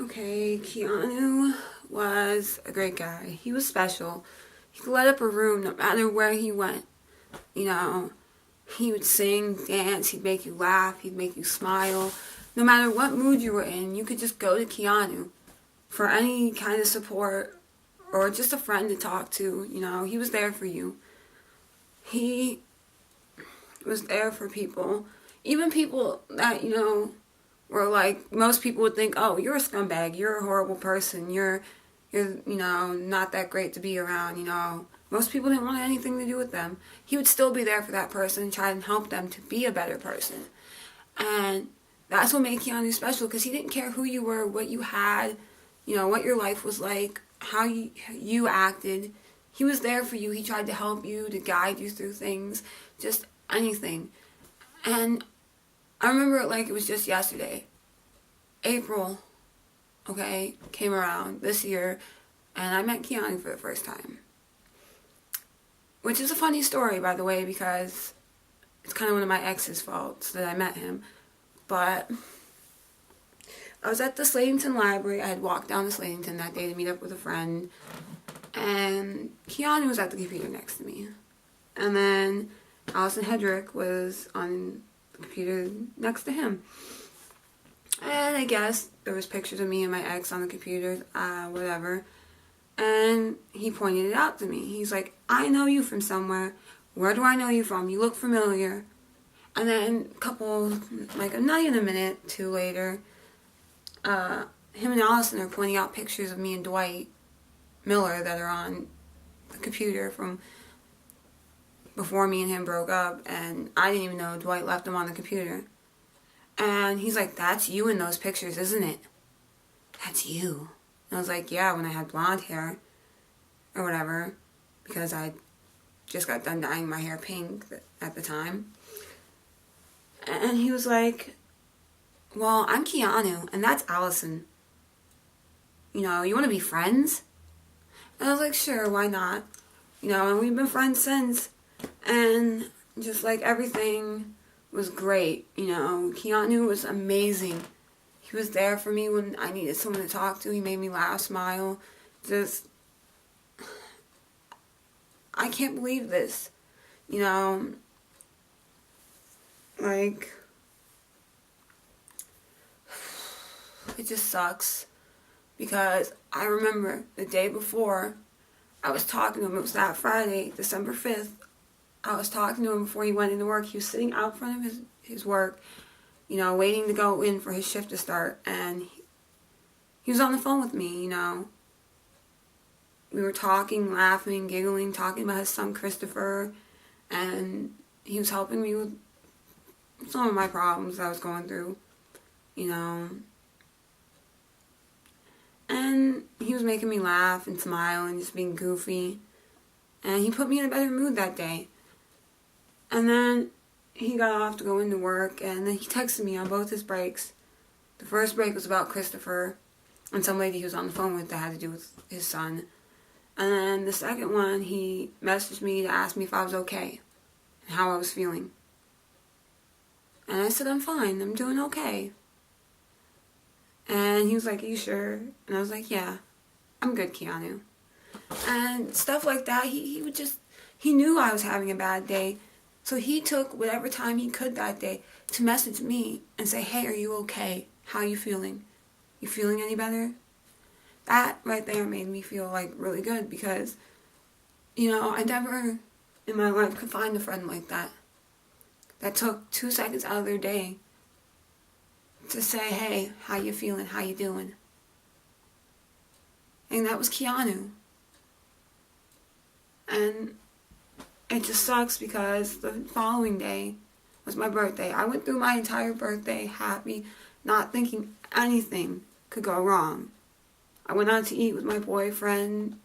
Okay, Keanu was a great guy. He was special. He could light up a room no matter where he went. You know, he would sing, dance, he'd make you laugh, he'd make you smile. No matter what mood you were in, you could just go to Keanu for any kind of support or just a friend to talk to. You know, he was there for you. He was there for people. Even people that, were like, most people would think, oh, you're a scumbag, you're a horrible person, you're not that great to be around. Most people didn't want anything to do with them. He would still be there for that person and try and help them to be a better person. And that's what made Keanu special, because he didn't care who you were, what you had, what your life was like, how you acted. He was there for you. He tried to help you, to guide you through things, just anything. And I remember it like it was just yesterday. April, came around this year, and I met Keanu for the first time. Which is a funny story, by the way, because it's kind of one of my ex's faults that I met him. But I was at the Slatington Library. I had walked down to Slatington that day to meet up with a friend. And Keanu was at the computer next to me. And then Allison Hedrick was on the computer next to him. And I guess there was pictures of me and my ex on the computer, whatever. And he pointed it out to me. He's like, I know you from somewhere. Where do I know you from? You look familiar. And then not even a minute, two later, him and Allison are pointing out pictures of me and Dwight Miller that are on the computer from before me and him broke up. And I didn't even know Dwight left them on the computer. And he's like, that's you in those pictures, isn't it? That's you. And I was like, yeah, when I had blonde hair or whatever, because I just got done dyeing my hair pink at the time. And he was like, well, I'm Keanu, and that's Allison. You want to be friends? And I was like, sure, why not? And we've been friends since. And just like everything was great. Keanu was amazing. He was there for me when I needed someone to talk to. He made me laugh, smile. I can't believe this. It just sucks. Because I remember the day before, I was talking to him. It was that Friday, December 5th. I was talking to him before he went into work. He was sitting out front of his work, waiting to go in for his shift to start. And he was on the phone with me, We were talking, laughing, giggling, talking about his son Christopher. And he was helping me with some of my problems that I was going through, And he was making me laugh and smile and just being goofy. And he put me in a better mood that day. And then he got off to go into work, and then he texted me on both his breaks. The first break was about Christopher and some lady he was on the phone with that had to do with his son. And then the second one, he messaged me to ask me if I was okay and how I was feeling. And I said, I'm fine. I'm doing okay. And he was like, are you sure? And I was like, yeah, I'm good, Keanu. And stuff like that, he knew I was having a bad day. So he took whatever time he could that day to message me and say, hey, are you okay? How are you feeling? You feeling any better? That right there made me feel like really good because, I never in my life could find a friend like that. That took 2 seconds out of their day to say, hey, how you feeling? How you doing? And that was Keanu. And it just sucks because the following day was my birthday. I went through my entire birthday happy, not thinking anything could go wrong. I went out to eat with my boyfriend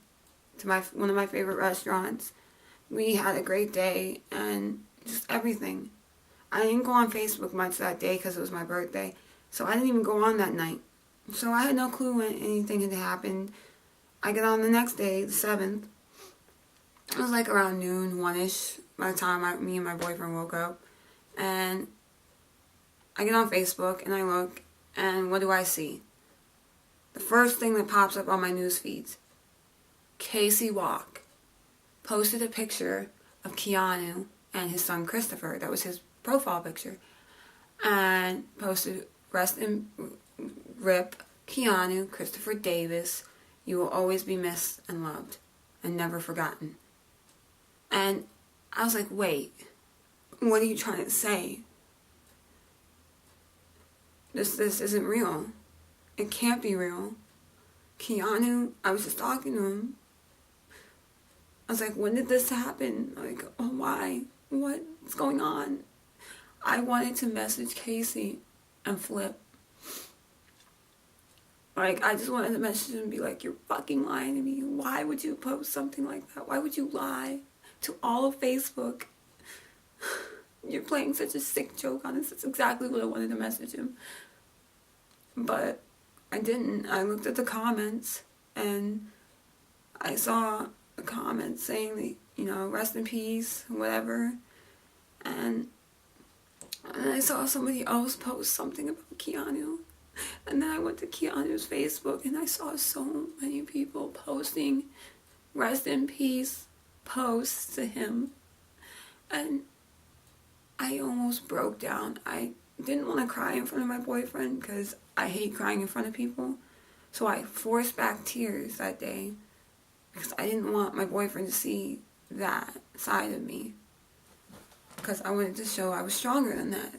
to one of my favorite restaurants. We had a great day and just everything. I didn't go on Facebook much that day because it was my birthday. So I didn't even go on that night. So I had no clue when anything had happened. I get on the next day, the 7th. It was like around noon, 1-ish, by the time me and my boyfriend woke up. And I get on Facebook and I look, and what do I see? the first thing that pops up on my news feeds, Casey Walk posted a picture of Keanu and his son Christopher. That was his profile picture. And posted, rest in rip, Keanu, Christopher Davis. You will always be missed and loved and never forgotten. And I was like, wait, what are you trying to say? This isn't real. It can't be real. Keanu, I was just talking to him. I was like, when did this happen? Like, oh, why? What's going on? I wanted to message Casey and flip. Like, I just wanted to message him and be like, you're fucking lying to me. Why would you post something like that? Why would you lie to all of Facebook? You're playing such a sick joke on us. That's exactly what I wanted to message him. But I didn't. I looked at the comments and I saw a comment saying that, you know, rest in peace, whatever. And I saw somebody else post something about Keanu. And then I went to Keanu's Facebook and I saw so many people posting rest in peace posts to him. And I almost broke down. I didn't want to cry in front of my boyfriend because I hate crying in front of people. So I forced back tears that day because I didn't want my boyfriend to see that side of me. Because I wanted to show I was stronger than that.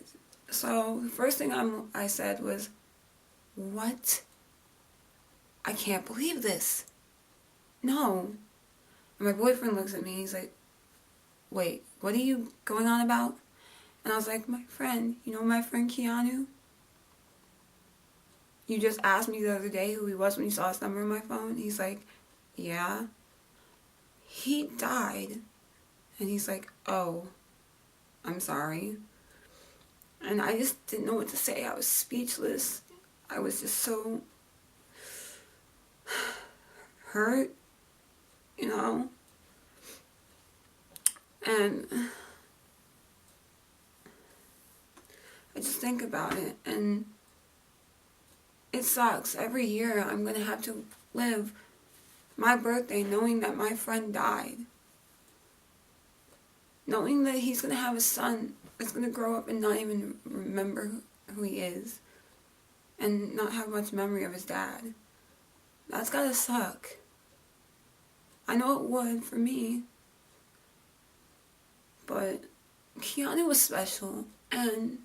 So the first thing I said was, what? I can't believe this. No. And my boyfriend looks at me and he's like, wait, what are you going on about? And I was like, my friend, you know my friend Keanu? You just asked me the other day who he was when you saw his number on my phone. He's like, yeah. He died. And he's like, oh, I'm sorry. And I just didn't know what to say. I was speechless. I was just so hurt, you know. And I just think about it, and it sucks. Every year I'm going to have to live my birthday knowing that my friend died. Knowing that he's going to have a son that's going to grow up and not even remember who he is. And not have much memory of his dad. That's gotta suck. I know it would for me. But Keanu was special. And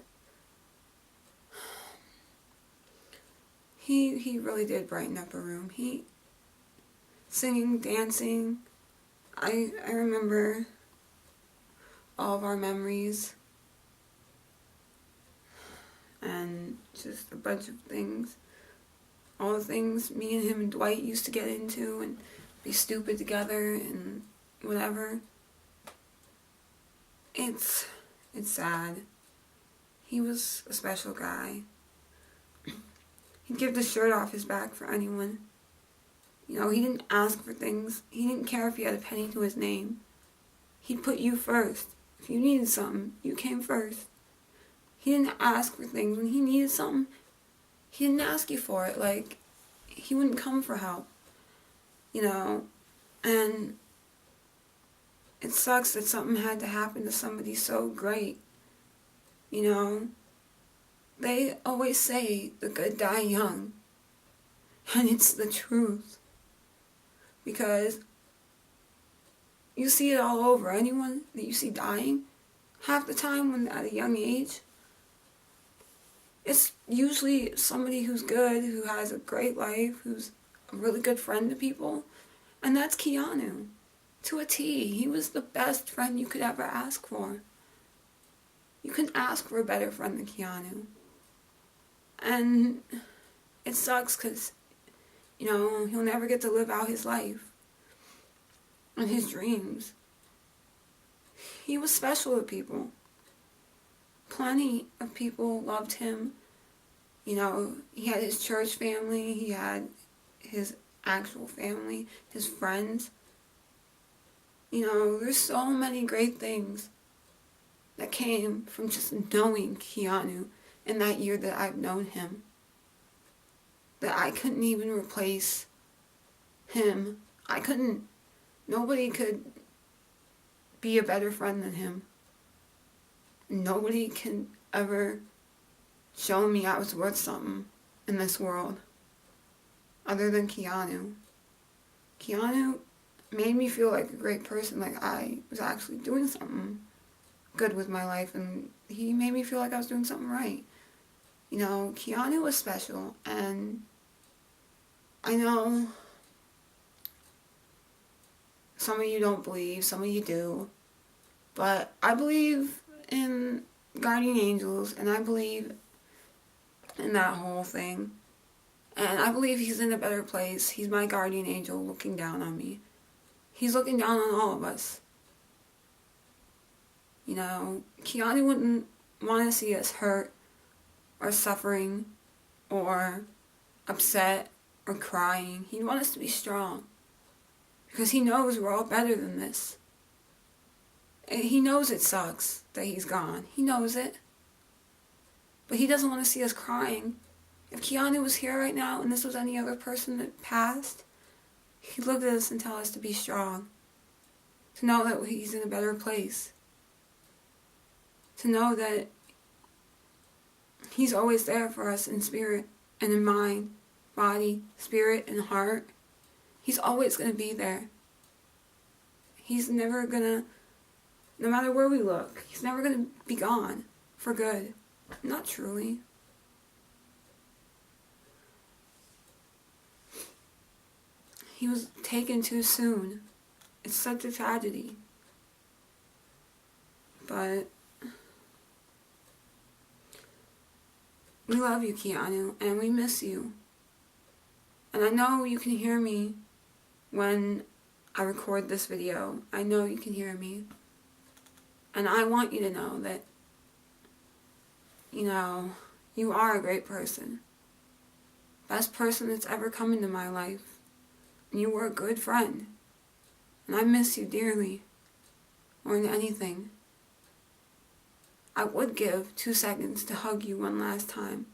he really did brighten up a room. He singing, dancing. I remember all of our memories. And just a bunch of things. All the things me and him and Dwight used to get into and be stupid together and whatever. It's sad. He was a special guy. He'd give the shirt off his back for anyone. You know, he didn't ask for things. He didn't care if he had a penny to his name. He'd put you first. If you needed something, you came first. He didn't ask for things. When he needed something, he didn't ask you for it. Like, he wouldn't come for help. You know? And it sucks that something had to happen to somebody so great. You know? They always say the good die young. And it's the truth. Because you see it all over. Anyone that you see dying, half the time when at a young age, it's usually somebody who's good, who has a great life, who's a really good friend to people. And that's Keanu. To a T. He was the best friend you could ever ask for. You couldn't ask for a better friend than Keanu. And it sucks because, you know, he'll never get to live out his life and his dreams. He was special to people. Plenty of people loved him. You know, he had his church family, he had his actual family, his friends. You know, there's so many great things that came from just knowing Keanu in that year that I've known him. that I couldn't even replace him. I couldn't, nobody could be a better friend than him. Nobody can ever show me I was worth something in this world other than Keanu. Keanu made me feel like a great person, like I was actually doing something good with my life, and he made me feel like I was doing something right. You know, Keanu was special, and I know some of you don't believe, some of you do, but I believe in guardian angels, and I believe in that whole thing, and I believe he's in a better place. He's my guardian angel looking down on me. He's looking down on all of us. You know, Keanu wouldn't want to see us hurt or suffering or upset or crying. He'd want us to be strong because he knows we're all better than this. And he knows it sucks that he's gone. He knows it. But he doesn't want to see us crying. If Keanu was here right now and this was any other person that passed, he'd look at us and tell us to be strong. To know that he's in a better place. To know that he's always there for us in spirit and in mind, body, spirit, and heart. He's always going to be there. He's never going to, no matter where we look, he's never going to be gone for good. Not truly. He was taken too soon. It's such a tragedy. But we love you, Keanu, and we miss you. And I know you can hear me when I record this video. I know you can hear me. And I want you to know that, you know, you are a great person. Best person that's ever come into my life. And you were a good friend. And I miss you dearly. More than anything. I would give 2 seconds to hug you one last time.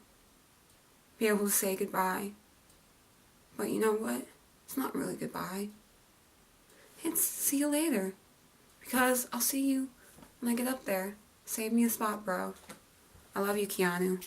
Be able to say goodbye. But you know what? It's not really goodbye. It's see you later. Because I'll see you when I get up there. Save me a spot, bro. I love you, Keanu.